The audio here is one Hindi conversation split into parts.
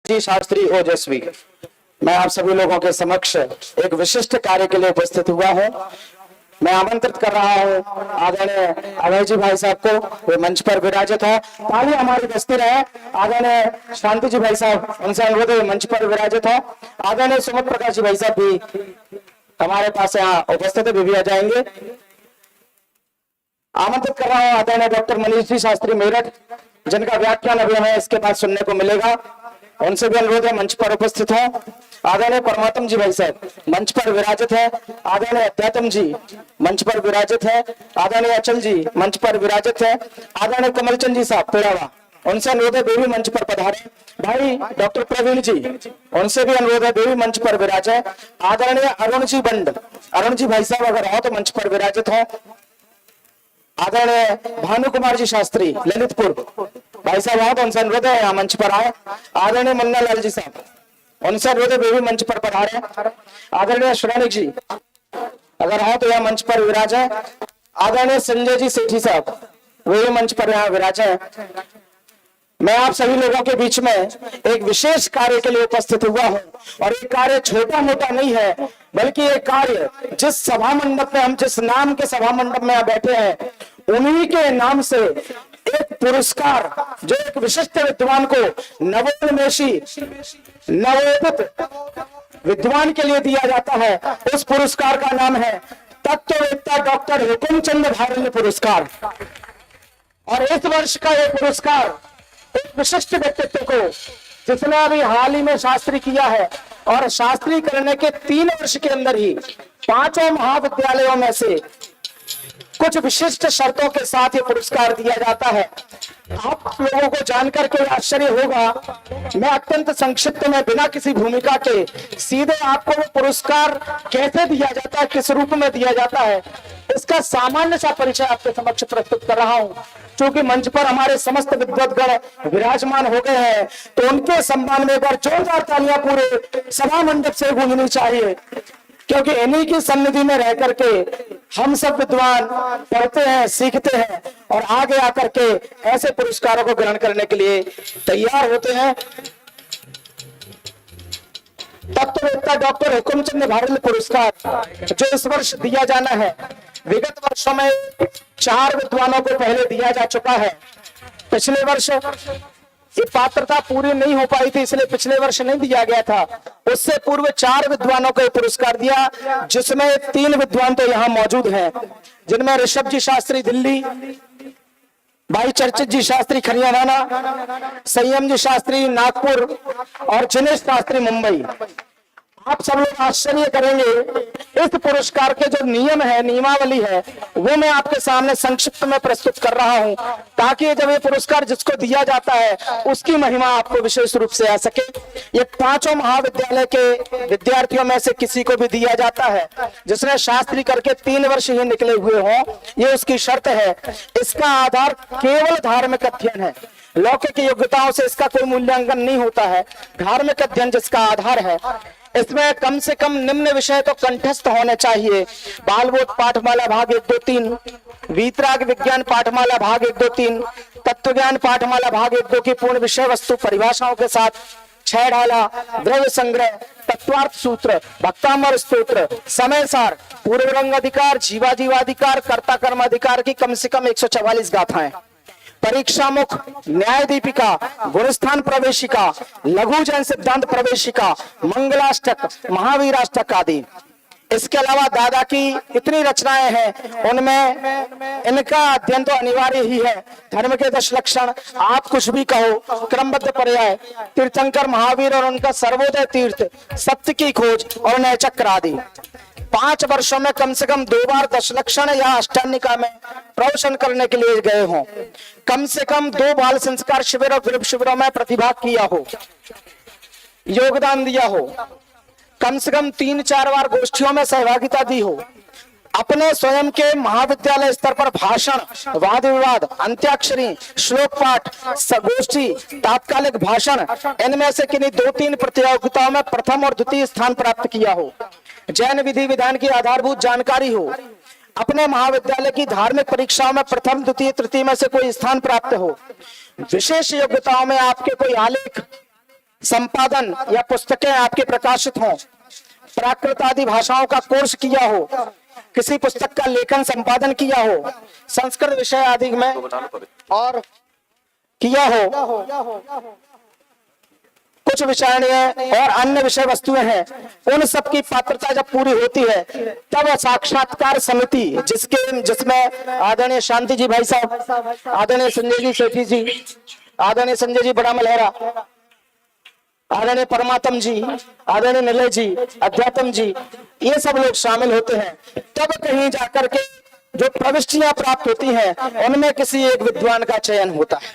जी शास्त्री ओजस्वी, मैं आप सभी लोगों के समक्ष एक विशिष्ट कार्य के लिए उपस्थित हुआ हूं। मैं आमंत्रित कर रहा हूं आदरणीय अभय जी भाई साहब को, वे मंच पर विराजित है। ताली हमारी बजती रहे। आदरणीय शांति जी भाई साहब, उनसे अनुरोध है मंच पर विराजित हो। आदरणीय सुमित प्रकाश जी भाई साहब भी हमारे पास यहाँ उपस्थित है, वे भी आ जाएंगे। आमंत्रित कर रहा हूं आदरणीय डॉक्टर मनीष जी शास्त्री मेरठ, जिनका व्याख्यान अभी हमें इसके बाद सुनने को मिलेगा। उनसे भी अनुरोध है मंच पर उपस्थित हो। आदरणीय परमात्म जी भाई साहब मंच पर विराजित है। आदरणीय अध्यात्म जी मंच पर विराजित है। आदरणीय अचल जी मंच पर विराजित है। आदरणीय कमलचंद जी साहब पेड़ावा, उनसे अनुरोध है वे भी मंच पर पधारे। भाई डॉक्टर प्रवीण जी, उनसे भी अनुरोध है वे भी मंच पर विराजे। आदरणीय अरुण जी बंड, अरुण जी भाई साहब अगर हो तो मंच पर विराजित हो। आदरणीय भानु कुमार जी शास्त्री ललितपुर, भाई साहब आओ तो उनसे अनुरोध है यहाँ मंच पर आए। आदरणीय मन्ना लाल जी साहब, उनसे अनुरोध है वे भी मंच पर पधारे। आदरणीय श्रेणिक जी अगर हो तो यहाँ मंच पर विराजे। आदरणीय संजय जी सेठी साहब, वे भी मंच पर यहाँ विराजे। मैं आप सभी लोगों के बीच में एक विशेष कार्य के लिए उपस्थित हुआ हूं, और ये कार्य छोटा मोटा नहीं है, बल्कि ये कार्य जिस सभा मंडप में हम जिस नाम के सभा मंडप में बैठे हैं, उन्हीं के नाम से एक पुरस्कार जो एक विशिष्ट विद्वान को नवोन्मेषी नवोदित विद्वान के लिए दिया जाता है, उस पुरस्कार का नाम है तत्ववेत्ता डॉक्टर हुकुमचंद भारल पुरस्कार। और इस वर्ष का ये पुरस्कार एक विशिष्ट व्यक्तित्व को, जिसने अभी हाल ही में शास्त्री किया है, और शास्त्री करने के 3 वर्ष के अंदर ही 5 महाविद्यालयों में से कुछ विशिष्ट शर्तों के साथ ये पुरस्कार दिया जाता है। आप लोगों को जानकर के आश्चर्य होगा, मैं अत्यंत संक्षिप्त में बिना किसी भूमिका के सीधे आपको वो पुरस्कार कैसे दिया जाता है, किस रूप में दिया जाता है, इसका सामान्य सा परिचय आपके समक्ष प्रस्तुत कर रहा हूं। क्योंकि मंच पर हमारे समस्त विद्वद्गण विराजमान हो गए हैं, तो उनके सम्मान में एक बार जोरदार तालियां पूरे सभा मंडप से गूंजनी चाहिए, क्योंकि इन्हीं की सन्निधि में रह करके हम सब विद्वान पढ़ते हैं, सीखते हैं, और आगे आकर के ऐसे पुरस्कारों को ग्रहण करने के लिए तैयार होते हैं। तत्ववेत्ता डॉक्टर हुकुमचंद भारल पुरस्कार जो इस वर्ष दिया जाना है, विगत वर्षों में 4 विद्वानों को पहले दिया जा चुका है। पिछले वर्ष ये पात्रता पूरी नहीं हो पाई थी, इसलिए पिछले वर्ष नहीं दिया गया था। उससे पूर्व 4 विद्वानों को पुरस्कार दिया, जिसमें 3 विद्वान तो यहाँ मौजूद हैं, जिनमें ऋषभ जी शास्त्री दिल्ली, भाई चर्चित जी शास्त्री खरियाना, संयम जी शास्त्री नागपुर और जिनेश शास्त्री मुंबई। आप सब लोग आश्चर्य करेंगे, इस पुरस्कार के जो नियम है, नियमावली है, वो मैं आपके सामने संक्षिप्त में प्रस्तुत कर रहा हूं, ताकि जब ये पुरस्कार जिसको दिया जाता है उसकी महिमा आपको विशेष रूप से आ सके। ये 5 महाविद्यालय के विद्यार्थियों में से किसी को भी दिया जाता है जिसने शास्त्री करके 3 वर्ष ही निकले हुए हों, ये उसकी शर्त है। इसका आधार केवल धार्मिक अध्ययन है, लौकिक योग्यताओं से इसका कोई मूल्यांकन नहीं होता है। धार्मिक अध्ययन जिसका आधार है, इसमें कम से कम निम्न विषय तो कंठस्थ होने चाहिए: बालबोध पाठमाला भाग 1, 2, 3, वीतराग विज्ञान पाठमाला भाग 1, 2, 3, तत्वज्ञान पाठमाला भाग 1, 2 की पूर्ण विषय वस्तु परिभाषाओं के साथ 6 ढाला, द्रव्य संग्रह, तत्वार्थ सूत्र, भक्तामर स्तोत्र, समय सार, पूर्व रंग अधिकार, जीवाजीवाधिकार, कर्ता कर्म अधिकार की कम से कम 144 गाथाएं, परीक्षा मुख, न्याय दीपिका, गुणस्थान प्रवेशिका, लघु जैन सिद्धांत प्रवेशिका, मंगलाष्टक, महावीराष्टक आदि। इसके अलावा दादा की इतनी रचनाएं हैं, उनमें इनका अध्ययन तो अनिवार्य ही है। धर्म के 10 लक्षण, आप कुछ भी कहो, क्रमबद्ध पर्याय, तीर्थंकर महावीर और उनका सर्वोदय तीर्थ, सत्य की खोज और नय चक्र आदि। 5 वर्षों में कम से कम 2 बार 10 लक्षण या अष्टानिका में प्रवचन करने के लिए गए हों, कम से कम 2 बाल संस्कार शिविर और गृह शिविरों में प्रतिभाग किया हो, योगदान दिया हो, कम से कम 3-4 बार गोष्ठियों में सहभागिता दी हो, अपने स्वयं के महाविद्यालय स्तर पर भाषण, वाद विवाद, अंत्याक्षरी, श्लोक पाठ, गोष्ठी, तात्कालिक भाषण, इनमें से किन्हीं 2-3 प्रतियोगिताओं में प्रथम और द्वितीय स्थान प्राप्त किया हो, जैन विधि विधान की आधारभूत जानकारी हो, अपने महाविद्यालय की धार्मिक परीक्षाओं में प्रथम, द्वितीय, तृतीय में से कोई स्थान प्राप्त हो, विशेष योग्यताओं में आपके कोई आलेख संपादन या पुस्तकें आपकी प्रकाशित हों, प्राकृत आदि भाषाओं का कोर्स किया हो, किसी पुस्तक का लेखन संपादन किया हो, संस्कृत विषय आदि में और किया हो, कुछ विषय और अन्य विषय वस्तुएं हैं, उन सब की पात्रता जब पूरी होती है तब साक्षात्कार समिति जिसमें आदरणीय शांति जी भाई साहब, आदरणीय संजय जी सेठी जी, आदरणीय संजय जी बड़ा मलहरा, आदरणीय परमात्म जी, आदरणीय निलय जी, अध्यात्म जी, ये सब लोग शामिल होते हैं। तब कहीं जाकर के जो प्रविष्टियां प्राप्त होती हैं उनमें किसी एक विद्वान का चयन होता है।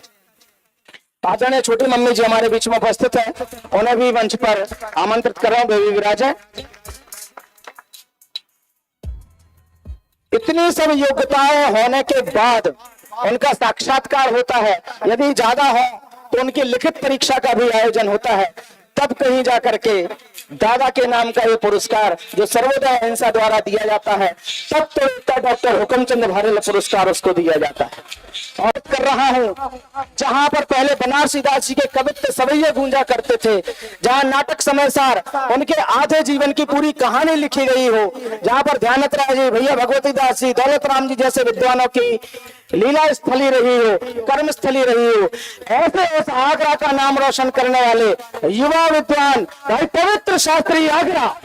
आदरणीय छोटी मम्मी जी हमारे बीच में उपस्थित हैं, उन्हें भी मंच पर आमंत्रित कर रहा हूं, बेबी विराज है। इतनी सब योग्यताएं होने के बाद उनका साक्षात्कार होता है। यदि ज्यादा हो तो उनकी लिखित परीक्षा का भी आयोजन होता है। तब कहीं जाकर के दादा के नाम का ये पुरस्कार जो सर्वोदय अहिंसा द्वारा दिया जाता है, तब तो डॉक्टर हुकुमचंद भारेल पुरस्कार उसको दिया जाता है। और कर रहा हूं जहां पर पहले बनारसी दास जी के कवित्व सवैये गूंजा करते थे, जहां नाटक समयसार उनके आधे जीवन की पूरी कहानी लिखी गई हो, जहां पर ध्यानत राय जी, भैया भगवती दास जी, दौलत राम जी जैसे विद्वानों की लीला स्थली रही हो, कर्म स्थली रही हो, ऐसे इस आगरा का नाम रोशन करने वाले युवा विद्वान भाई पवित्र शास्त्री आगरा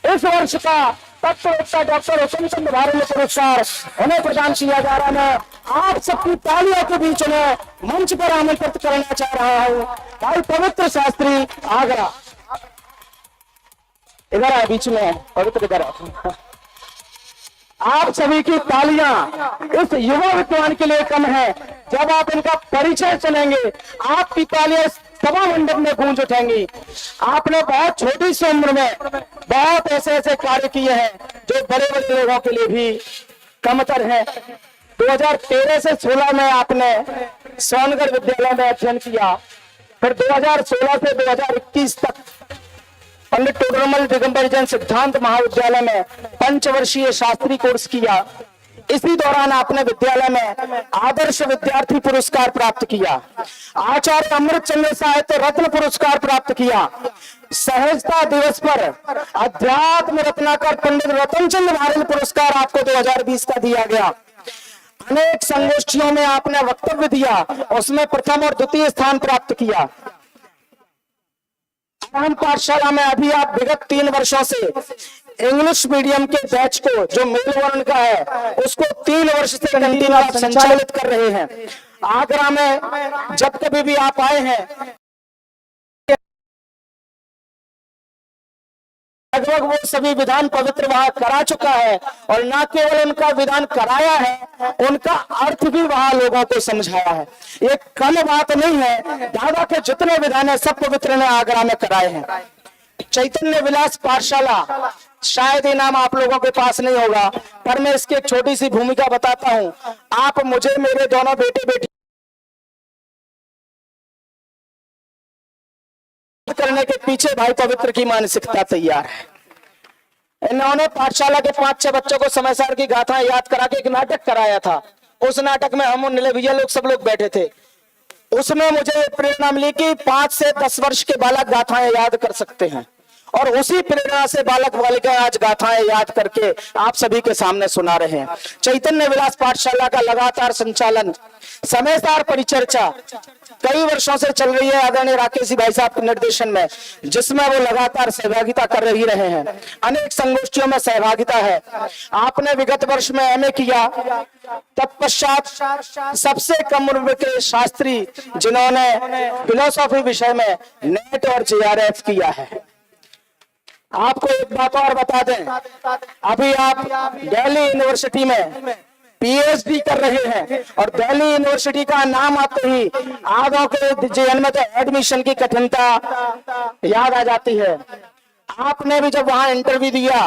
इस वर्ष का तत्ववेत्ता डॉक्टर हुकुमचंद भारेल पुरस्कार उन्हें प्रदान किया जा रहा है। मैं आप सबकी तालियों के बीच में मंच पर आमंत्रित करना चाह रहा हूं भाई पवित्र शास्त्री आगरा। इधर है बीच में, पवित्र इधर है। आप सभी की तालियां इस युवा विद्वान के लिए कम है। जब आप इनका परिचय सुनेंगे आपकी तालियां सभा मंडप में गूंज उठेंगी। आपने बहुत छोटी सी उम्र में बहुत ऐसे ऐसे कार्य किए हैं जो बड़े बड़े लोगों के लिए भी कमतर हैं। 2013 से 16 में आपने सोनगढ़ विद्यालय में अध्ययन किया, फिर 2016 से 2021 तक पंडित टोडरमल दिगंबर जैन सिद्धांत महाविद्यालय में पंचवर्षीय शास्त्री कोर्स किया। इसी दौरान आपने विद्यालय में आदर्श विद्यार्थी पुरस्कार प्राप्त किया, आचार्य अमृत चंद्र साहित्य रत्न पुरस्कार प्राप्त किया। सहजता दिवस पर अध्यात्म रत्नाकर पंडित रतनचंद भारेल पुरस्कार आपको 2020 का दिया गया। अनेक संगोष्ठियों में आपने वक्तव्य दिया, उसमें प्रथम और द्वितीय स्थान प्राप्त किया। हम पाठशाला में अभी आप विगत 3 वर्षों से इंग्लिश मीडियम के बैच को जो मेलबर्न का है उसको 3 वर्ष से कंटिन्यू संचालित कर रहे हैं। आगरा में जब कभी भी आप आए हैं लगभग वो सभी विधान पवित्र वहां करा चुका है, और न केवल उनका विधान कराया है, उनका अर्थ भी वहां लोगों को समझाया है। ये कम बात नहीं है, दादा के जितने विधान है सब पवित्र ने आगरा में कराए हैं। चैतन्य विलास पाठशाला शायद ये नाम आप लोगों के पास नहीं होगा, पर मैं इसकी एक छोटी सी भूमिका बताता हूं। आप मुझे मेरे दोनों बेटे बेटी करने के पीछे भाई पवित्र की मानसिकता तैयार है। इन्होंने पाठशाला के 5-6 बच्चों को समयसार की गाथाएं याद करा के एक नाटक कराया था। उस नाटक में हम निले भैया लोग सब लोग बैठे थे। उसमें मुझे प्रेरणा मिली कि 5 से 10 वर्ष के बालक गाथाएं याद कर सकते हैं, और उसी प्रेरणा से बालक बालिकाएं आज गाथाएं याद करके आप सभी के सामने सुना रहे हैं। चैतन्य विलास पाठशाला का लगातार संचालन, समयसार परिचर्चा कई वर्षों से चल रही है आदरणीय राकेश जी भाई साहब के निर्देशन में, जिसमें वो लगातार सहभागिता कर ही रहे हैं। अनेक संगोष्ठियों में सहभागिता है। आपने विगत वर्ष में एमए किया, तत्पश्चात सबसे कम उम्र के शास्त्री जिन्होंने फिलोसॉफी विषय में नेट और जेआरएफ किया है। आपको एक बात और बता दें, अभी आप दिल्ली यूनिवर्सिटी में पीएचडी कर रहे हैं, और दिल्ली यूनिवर्सिटी का नाम आते ही आधों के जहन में तो एडमिशन की कठिनता याद आ जाती है। आपने भी जब वहां इंटरव्यू दिया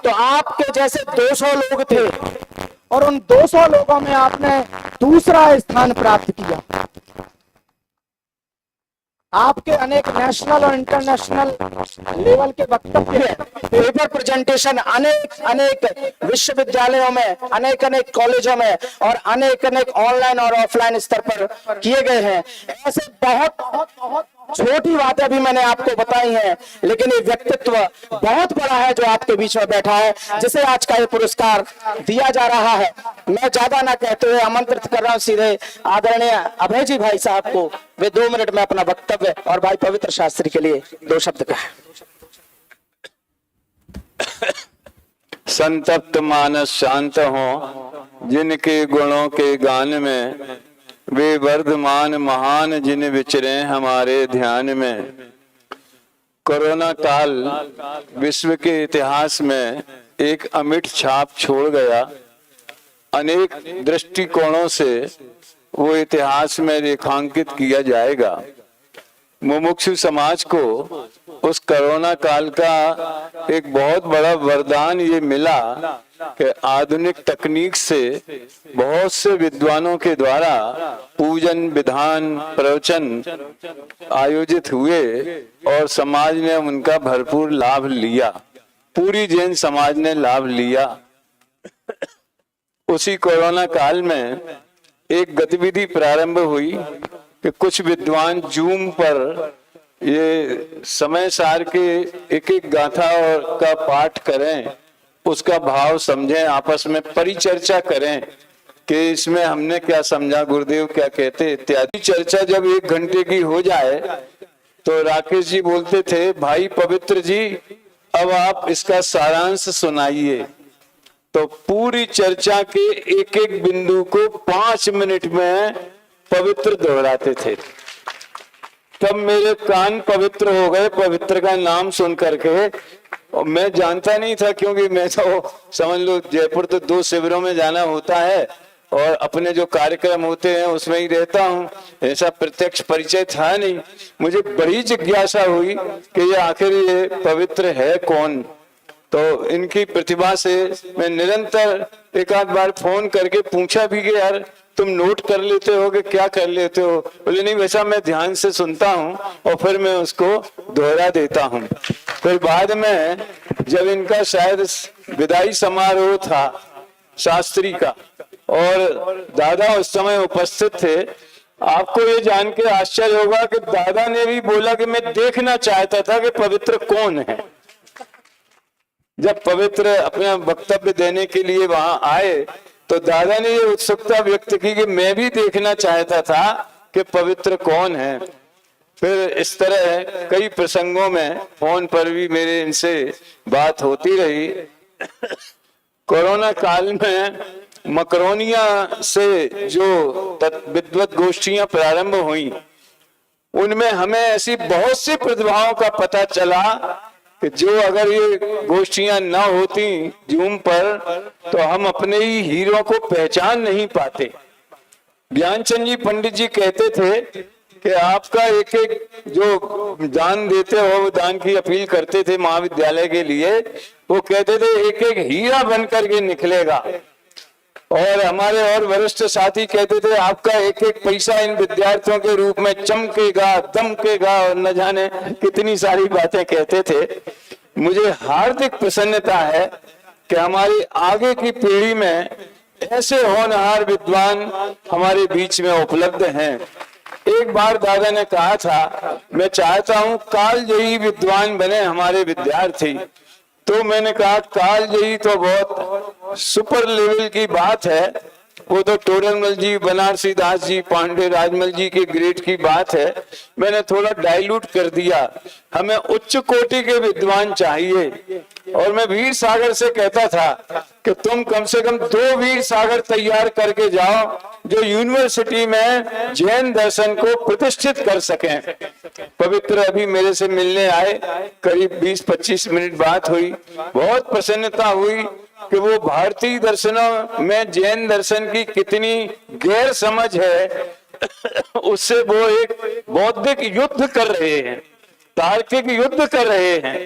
तो आपके जैसे 200 लोग थे, और उन 200 लोगों में आपने दूसरा स्थान प्राप्त किया। आपके अनेक नेशनल और इंटरनेशनल लेवल के वक्तव्य, पेपर प्रेजेंटेशन अनेक विश्वविद्यालयों में, अनेक कॉलेजों में, और अनेक ऑनलाइन और ऑफलाइन स्तर पर किए गए हैं। ऐसे बहुत छोटी बातें भी मैंने आपको बताई हैं, लेकिन ये व्यक्तित्व बहुत बड़ा है जो आपके बीच में बैठा है, जिसे आज का ये पुरस्कार दिया जा रहा है। मैं ज्यादा ना कहते हुए आमंत्रित कर रहा हूं सीधे आदरणीय अभय जी भाई साहब को। वे 2 मिनट में अपना वक्तव्य और भाई पवित्र शास्त्री के लिए 2 शब्द कहें। संतप्त मानस शांत हो, जिनके गुणों के गान में वे वर्धमान महान जिन विचरे हमारे ध्यान में। कोरोना काल विश्व के इतिहास में एक अमिट छाप छोड़ गया। अनेक दृष्टिकोणों से वो इतिहास में रेखांकित किया जाएगा। मुमुक्षु समाज को उस कोरोना काल का एक बहुत बड़ा वरदान ये मिला कि आधुनिक तकनीक से बहुत से विद्वानों के द्वारा पूजन विधान प्रवचन आयोजित हुए और समाज ने उनका भरपूर लाभ लिया। पूरी जैन समाज ने लाभ लिया। उसी कोरोना काल में एक गतिविधि प्रारंभ हुई कि कुछ विद्वान जूम पर ये समय सार के एक एक गाथा और का पाठ करें, उसका भाव समझें, आपस में परिचर्चा करें कि इसमें हमने क्या समझा, गुरुदेव क्या कहते इत्यादि। चर्चा जब 1 घंटे की हो जाए तो राकेश जी बोलते थे, भाई पवित्र जी अब आप इसका सारांश सुनाइए। तो पूरी चर्चा के एक एक बिंदु को 5 मिनट में पवित्र दोहराते थे। तब मेरे कान पवित्र हो गए पवित्र का नाम सुन करके। और मैं जानता नहीं था, क्योंकि मैं तो समझ लो जयपुर तो 2 शिविरों में जाना होता है और अपने जो कार्यक्रम होते हैं उसमें ही रहता हूँ। ऐसा प्रत्यक्ष परिचय था नहीं। मुझे बड़ी जिज्ञासा हुई कि ये आखिर ये पवित्र है कौन। तो इनकी प्रतिभा से मैं निरंतर एक आध बार फोन करके पूछा भी कि यार तुम नोट कर लेते हो कि क्या कर लेते हो। बोले नहीं, वैसा मैं ध्यान से सुनता हूँ और फिर मैं उसको दोहरा देता हूँ। फिर बाद में जब इनका शायद विदाई समारोह था शास्त्री का और दादा उस समय उपस्थित थे, आपको ये जान के आश्चर्य होगा कि दादा ने भी बोला कि मैं देखना चाहता था कि पवित्र कौन है। जब पवित्र अपना वक्तव्य देने के लिए वहां आए तो दादा ने ये उत्सुकता व्यक्त की कि मैं भी देखना चाहता था कि पवित्र कौन है। फिर इस तरह कई प्रसंगों में फोन पर भी मेरे इनसे बात होती रही। कोरोना काल में मकरोनिया से जो विद्वत गोष्ठियां प्रारंभ हुई, उनमें हमें ऐसी बहुत सी प्रतिभाओं का पता चला कि जो अगर ये गोष्ठियां न होती जूम पर तो हम अपने ही हीरो को पहचान नहीं पाते। ज्ञानचंद जी पंडित जी कहते थे कि आपका एक एक जो दान देते हो वो दान की अपील करते थे महाविद्यालय के लिए। वो कहते थे एक एक हीरा बन करके निकलेगा। और हमारे और वरिष्ठ साथी कहते थे आपका एक एक पैसा इन विद्यार्थियों के रूप में चमकेगा दमकेगा और न जाने कितनी सारी बातें कहते थे। मुझे हार्दिक प्रसन्नता है कि हमारी आगे की पीढ़ी में ऐसे होनहार विद्वान हमारे बीच में उपलब्ध हैं। एक बार दादा ने कहा था, मैं चाहता हूं कालजयी विद्वान बने हमारे विद्यार्थी। तो मैंने कहा कालजयी तो बहुत सुपर लेवल की बात है, वो तो टोडरमल जी, बनारसी दास जी, पांडे राजमल जी के ग्रेड की बात है। मैंने थोड़ा डाइल्यूट कर दिया, हमें उच्च कोटि के विद्वान चाहिए। और मैं वीर सागर से कहता था कि तुम कम से कम 2 वीर सागर तैयार करके जाओ जो यूनिवर्सिटी में जैन दर्शन को प्रतिष्ठित कर सकें। पवित्र अभी मेरे से मिलने आए, करीब 20-25 मिनट बात हुई। बहुत प्रसन्नता हुई कि वो भारतीय दर्शनों में जैन दर्शन की कितनी गैर समझ है, उससे वो एक बौद्धिक युद्ध कर रहे हैं, तार्किक युद्ध कर रहे हैं।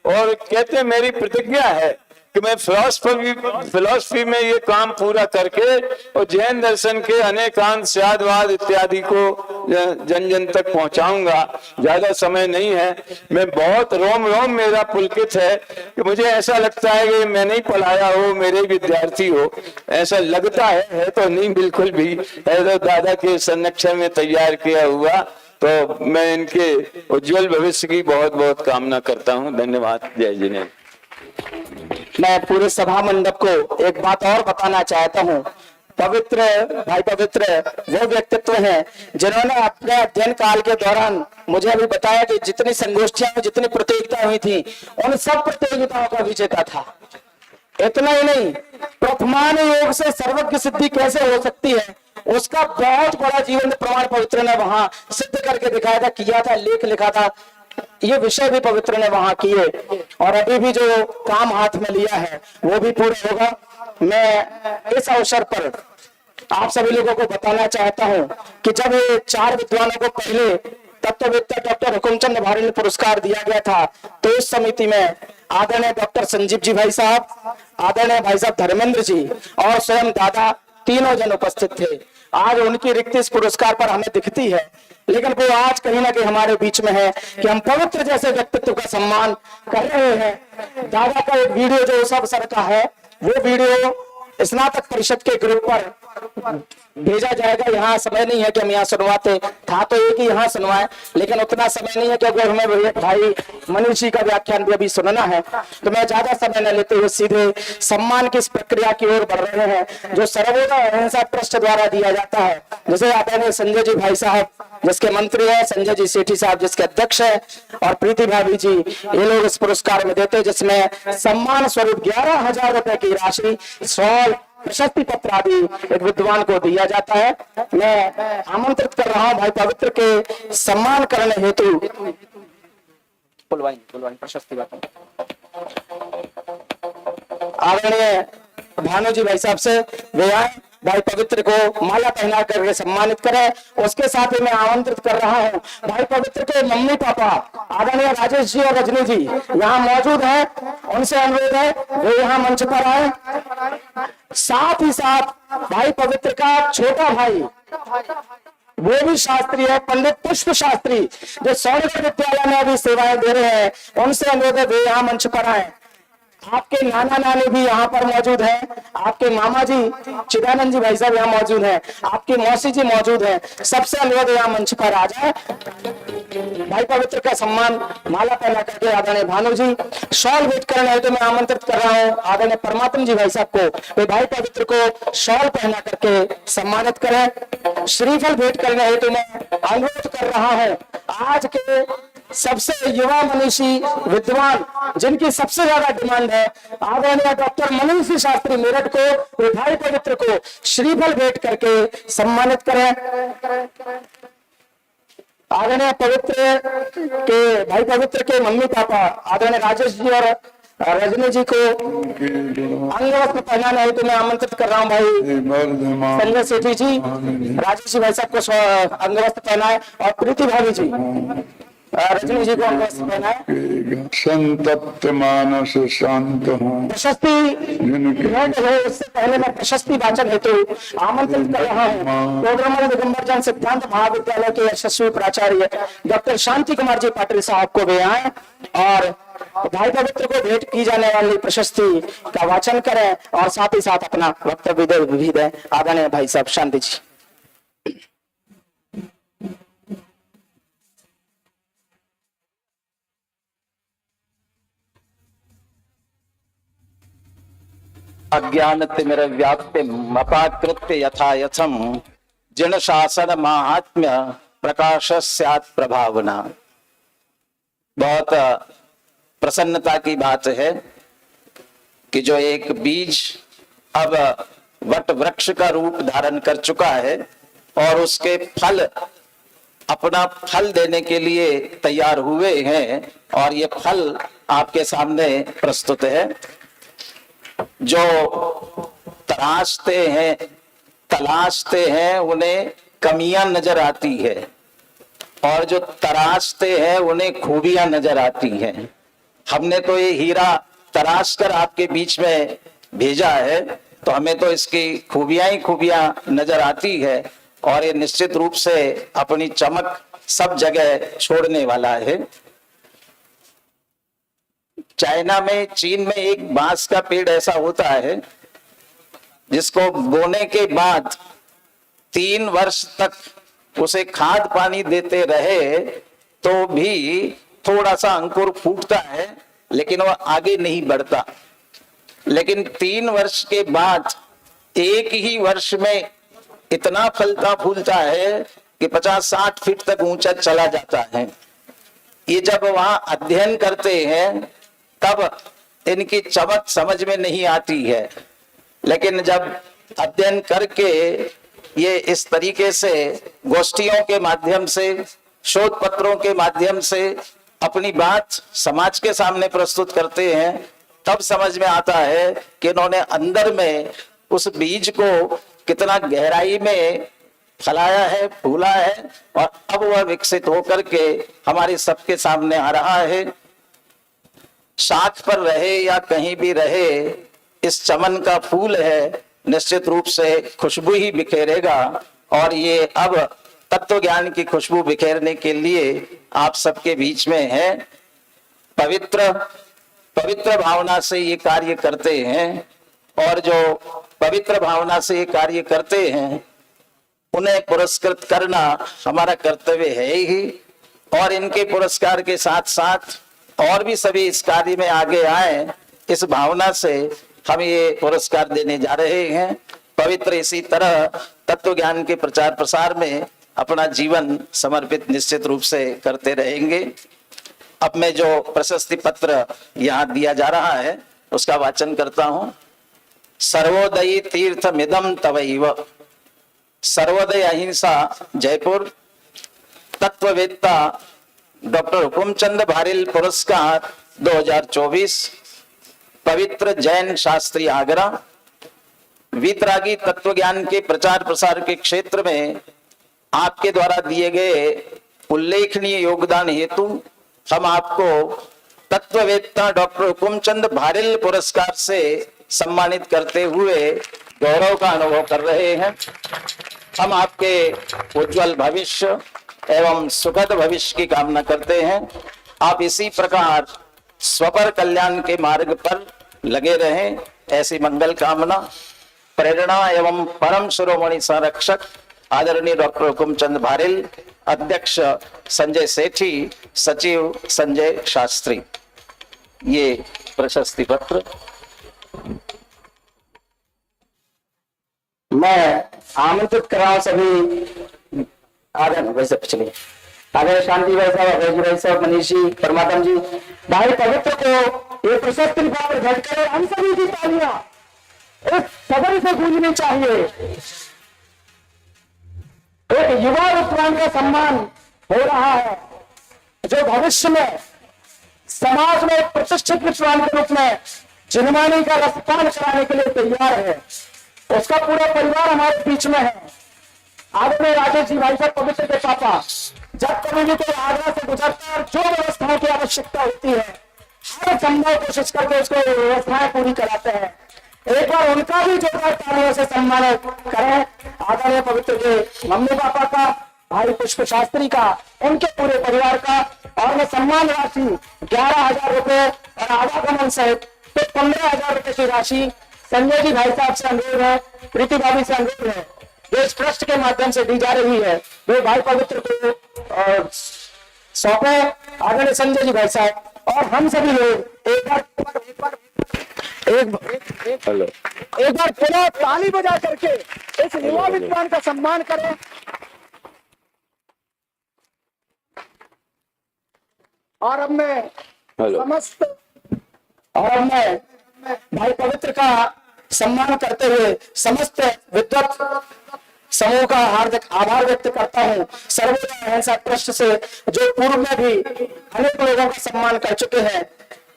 और कहते मेरी प्रतिज्ञा है कि मैं फिलॉसफी में ये काम पूरा करके और जैन दर्शन के अनेकांत शादवाद इत्यादि को जन जन तक पहुंचाऊंगा। ज्यादा समय नहीं है, मैं बहुत रोम रोम मेरा पुलकित है कि मुझे ऐसा लगता है कि मैं नहीं पढ़ाया हो, मेरे विद्यार्थी हो, ऐसा लगता है तो नहीं बिल्कुल भी, ऐसा दादा के संरक्षण में तैयार किया हुआ। तो मैं इनके उज्जवल भविष्य की बहुत बहुत कामना करता हूँ। धन्यवाद। जय जिनेन्द्र। मैं पूरे सभा मंडप को एक बात और बताना चाहता हूँ। पवित्र भाई पवित्र वो व्यक्तित्व हैं जिन्होंने अपने अध्ययन काल के दौरान मुझे अभी बताया कि जितनी संगोष्ठियां में जितनी प्रतियोगिता हुई थी उन सब प्रतियोगिताओं का विजेता था। इतना ही नहीं, प्रथमान योग से सर्वज्ञ सिद्धि कैसे हो सकती है उसका बहुत बड़ा जीवन प्रमाण पवित्र ने वहां सिद्ध करके दिखाया था, किया था, लेख लिखा था। ये विषय भी पवित्र ने वहां किए और अभी भी जो काम हाथ में लिया है वो भी पूरा होगा। मैं इस अवसर पर आप सभी लोगों को बताना चाहता हूं कि जब ये 4 विद्वानों को पहले तत्ववेत्ता डॉक्टर हुकुमचंद भारती पुरस्कार दिया गया था तो उस समिति में आदरणीय डॉक्टर संजीव जी भाई साहब, आदरणीय भाई साहब धर्मेंद्र जी और स्वयं दादा तीनों जन उपस्थित थे। आज उनकी रिक्ति इस पुरस्कार पर हमें दिखती है, लेकिन वो आज कहीं ना कहीं हमारे बीच में है कि हम पवित्र जैसे व्यक्तित्व का सम्मान कर रहे हैं। दादा का एक वीडियो जो उस अवसर का है वो वीडियो स्नातक परिषद के ग्रुप पर भेजा जाएगा। यहाँ समय नहीं है कि हम यहाँ सुनवाते, था तो एक ही यहाँ सुनवाए, लेकिन उतना समय नहीं है क्योंकि हमें भाई मनीष जी का व्याख्यान भी अभी सुनना है। तो मैं ज्यादा समय न लेते हुए सीधे सम्मान की इस प्रक्रिया की ओर बढ़ रहे हैं जो सर्वोदय अहिंसा ट्रस्ट द्वारा दिया जाता है। जैसे आदरणीय संजय जी भाई साहब जिसके मंत्री है, संजय जी सेठी साहब जिसके अध्यक्ष है और प्रीति भाभी जी, ये लोग इस पुरस्कार में देते हैं जिसमें सम्मान स्वरूप 11,000 रुपए की राशि, शॉल, प्रशस्ति पत्र आदि एक विद्वान को दिया जाता है। मैं आमंत्रित कर रहा हूं भाई पवित्र के सम्मान करने हेतु प्रशस्ति आदरणीय भानु जी भाई साहब से वे आए, भाई पवित्र को माला पहना करके सम्मानित करें। उसके साथ ही मैं आमंत्रित कर रहा हूं भाई पवित्र के मम्मी पापा आदरणीय राजेश जी और रजनी जी यहाँ मौजूद हैं, उनसे अनुरोध है वे यहाँ मंच पर आए। साथ ही साथ भाई पवित्र का छोटा भाई वो भी शास्त्री है, पंडित पुष्प शास्त्री जो सौरभ विद्यालय में अभी सेवाएं दे रहे हैं, उनसे अनुरोध है वे यहाँ मंच पर आए। आपके नाना नानी भी यहाँ पर मौजूद हैं, आपके मामा जी चिदानंद जी भाई साहब यहाँ मौजूद हैं, आपकी मौसी जी मौजूद हैं, सबसे अनुरोध यहाँ मंच पर आ जाए। भाई पवित्र का सम्मान माला पहना करके आदरणीय भानु जी, शॉल भेंट करने हेतु मैं आमंत्रित कर रहा हूँ आदरणीय परमात्मा जी भाई साहब को, वे भाई पवित्र को शॉल पहना करके सम्मानित करें। श्रीफल भेंट करने हेतु मैं अनुरोध कर रहा हूँ आज के सबसे युवा मनीषी विद्वान जिनकी सबसे ज्यादा डिमांड है आदरणीय डॉक्टर मनीष शास्त्री मेरठ को, भाई पवित्र को श्रीफल भेंट करके सम्मानित करें। आदरणीय पवित्र के भाई पवित्र के मम्मी पापा आदरणीय राजेश जी और रजनी जी को अंगवस्त्र पहनाने हेतु मैं आमंत्रित कर रहा हूँ भाई संजय सेठी जी, राजेश जी भाई साहब को अंगवस्त्र पहनाए और प्रीति भाभी जी रजनी जी को अंगवस्त्र पहनाए। संतप्त मानस शांत हो प्रशस्ति भेंट हो उससे पहले मैं प्रशस्ति वाचन हेतु आमंत्रित कर रहा हूँ प्रोग्रामर दिगंबर जन सिद्धांत महाविद्यालय के यशस्वी प्राचार्य डॉक्टर शांति कुमार जी पाटिल साहब को वे आए और भाई पवित्र को भेंट की जाने वाली प्रशस्ति का वाचन करें और साथ ही साथ अपना वक्तव्य भी दें। आदरणीय भाई साहब शांति जी। अज्ञान तिमिर व्याप्ति मपाकृत्य यथा यथम जिन शासन महात्म्य प्रकाश स्यात् प्रभावना। बहुत प्रसन्नता की बात है कि जो एक बीज अब वट वृक्ष का रूप धारण कर चुका है और उसके फल अपना फल देने के लिए तैयार हुए हैं और ये फल आपके सामने प्रस्तुत है। जो तलाशते हैं उन्हें कमियां नजर आती है और जो तराशते हैं उन्हें खूबियां नजर आती हैं। हमने तो ये हीरा तराश कर आपके बीच में भेजा है, तो हमें तो इसकी खूबियां ही खूबियां नजर आती है और ये निश्चित रूप से अपनी चमक सब जगह छोड़ने वाला है। चाइना में, चीन में एक बांस का पेड़ ऐसा होता है जिसको बोने के बाद 3 वर्ष तक उसे खाद पानी देते रहे तो भी थोड़ा सा अंकुर फूटता है, लेकिन वह आगे नहीं बढ़ता। लेकिन 3 वर्ष के बाद एक ही वर्ष में इतना फलता फूलता है कि 50-60 फीट तक ऊंचा चला जाता है। ये जब वहां अध्ययन करते हैं तब इनकी चमक समझ में नहीं आती है, लेकिन जब अध्ययन करके ये इस तरीके से गोष्ठियों के माध्यम से, शोध पत्रों के माध्यम से अपनी बात समाज के सामने प्रस्तुत करते हैं, तब समझ में आता है कि इन्होंने अंदर में उस बीज को कितना गहराई में फैलाया है, फूला है और अब वह विकसित होकर के हमारे सबके सामने आ रहा है। शाख पर रहे या कहीं भी रहे, इस चमन का फूल है, निश्चित रूप से खुशबू ही बिखेरेगा। और ये अब तत्व ज्ञान की खुशबू बिखेरने के लिए आप सबके बीच में है। पवित्र भावना से ये कार्य करते हैं और जो पवित्र भावना से ये कार्य करते हैं उन्हें पुरस्कृत करना हमारा कर्तव्य है ही। और इनके पुरस्कार के साथ साथ और भी सभी इस कार्य में आगे आए, इस भावना से हम ये पुरस्कार देने जा रहे हैं। पवित्र इसी तरह तत्व ज्ञान के प्रचार प्रसार में अपना जीवन समर्पित निश्चित रूप से करते रहेंगे। अब मैं जो प्रशस्ति पत्र यहाँ दिया जा रहा है उसका वाचन करता हूं। सर्वोदयी तीर्थ मिदम तवैव, सर्वोदय अहिंसा जयपुर, तत्ववेत्ता डॉक्टर हुकुमचंद भारिल पुरस्कार 2024, पवित्र जैन शास्त्री आगरा। वीतरागी तत्व ज्ञान के प्रचार प्रसार के क्षेत्र में आपके द्वारा दिए गए उल्लेखनीय योगदान हेतु हम आपको तत्ववेत्ता डॉक्टर हुकुमचंद भारिल पुरस्कार से सम्मानित करते हुए गौरव का अनुभव कर रहे हैं। हम आपके उज्जवल भविष्य एवं सुखद भविष्य की कामना करते हैं। आप इसी प्रकार स्वपर कल्याण के मार्ग पर लगे रहें, ऐसी मंगल कामना। प्रेरणा एवं परम शिरोमणि संरक्षक आदरणीय डॉक्टर हुकुमचंद भारिल, अध्यक्ष संजय सेठी, सचिव संजय शास्त्री। ये प्रशस्ति पत्र। मैं आमंत्रित कर रहा हूं सभी आगे वैसे पिछले आगे शांति भाई साहब, अभय भाई साहब, मनीष जी, परमात्म जी, भाई पवित्र को ये प्रशस्ति पत्र भेंट करें। हम सभी की तालियां इस सदन से गूंजनी चाहिए। एक युवा विद्वान का सम्मान हो रहा है जो भविष्य में समाज में प्रतिष्ठित विद्वान के रूप में जिनमानी का रसपान कराने के लिए तैयार है। उसका पूरा परिवार हमारे बीच में है। आदरणीय राजेश जी भाई साहब पवित्र के पापा जब कभी भी कोई आगरा से गुजरता है और जो व्यवस्थाओं की आवश्यकता होती है हर संभव कोशिश करके उसको व्यवस्थाएं पूरी कराते हैं। एक बार उनका भी जोरदार तालियों से सम्मान करें। आदरणीय पवित्र के मम्मी पापा का, भाई पुष्प शास्त्री का, उनके पूरे परिवार का। और मैं सम्मान राशि 11,000 रुपए और आवागमन सहित 15,000 रुपए की राशि संजय जी भाई साहब से अनुरोध है, प्रीति भाभी से अनुरोध है, जो इस ट्रस्ट के माध्यम से दी जा रही है, वे भाई पवित्र को सौंपे। आदरणीय संजय जी भाई साहब और हम सभी लोग एक बार पुनः ताली बजा करके इस युवा विद्वान का सम्मान करें। और अब मैं भाई पवित्र का सम्मान करते हुए समस्त विद्वत समूह का हार्दिक आभार व्यक्त करता हूँ। सर्वोदय अहिंसा ट्रस्ट से जो पूर्व में भी अनेक लोगों का सम्मान कर चुके हैं,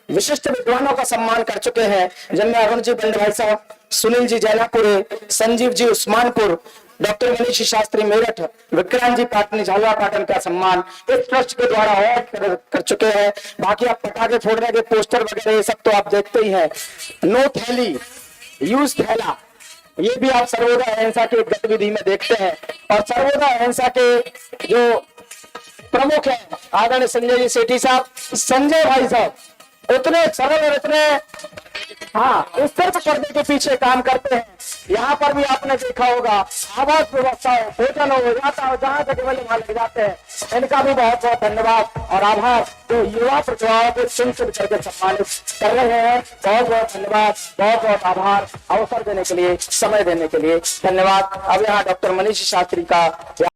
विशिष्ट विद्वानों का सम्मान कर चुके हैं, जिनमें अरुण जी बंड भाई साहब, सुनील जी जैनापुरे, संजीव जी उस्मानपुर, डॉक्टर मनीष शास्त्री मेरठ, विक्रांत जी पाटनी झालवा पाटन का सम्मान इस ट्रस्ट के द्वारा और कर चुके हैं। बाकी आप पटाखे फोड़ने के पोस्टर वगैरह ये सब तो आप देखते ही हैं। नो थैली यूज थैला, ये भी आप सर्वोदय अहिंसा की एक गतिविधि में देखते हैं। और सर्वोदय अहिंसा के जो प्रमुख हैं आदरणीय संजय जी सेठी साहब, संजय भाई साहब उतने सरल और इतने इस सिर्फ पर्दे के पीछे काम करते हैं। यहाँ पर भी आपने देखा होगा आवास व्यवस्था हो, भोजन हो, यात्रा हो, जहाँ जगह वाले वहां लग जाते हैं। इनका भी बहुत बहुत धन्यवाद और आभार जो युवा प्रतिभाओं को चुन चुन करके सम्मानित कर रहे हैं। बहुत बहुत धन्यवाद, बहुत बहुत आभार अवसर देने के लिए, समय देने के लिए धन्यवाद। अब यहाँ डॉक्टर मनीष शास्त्री का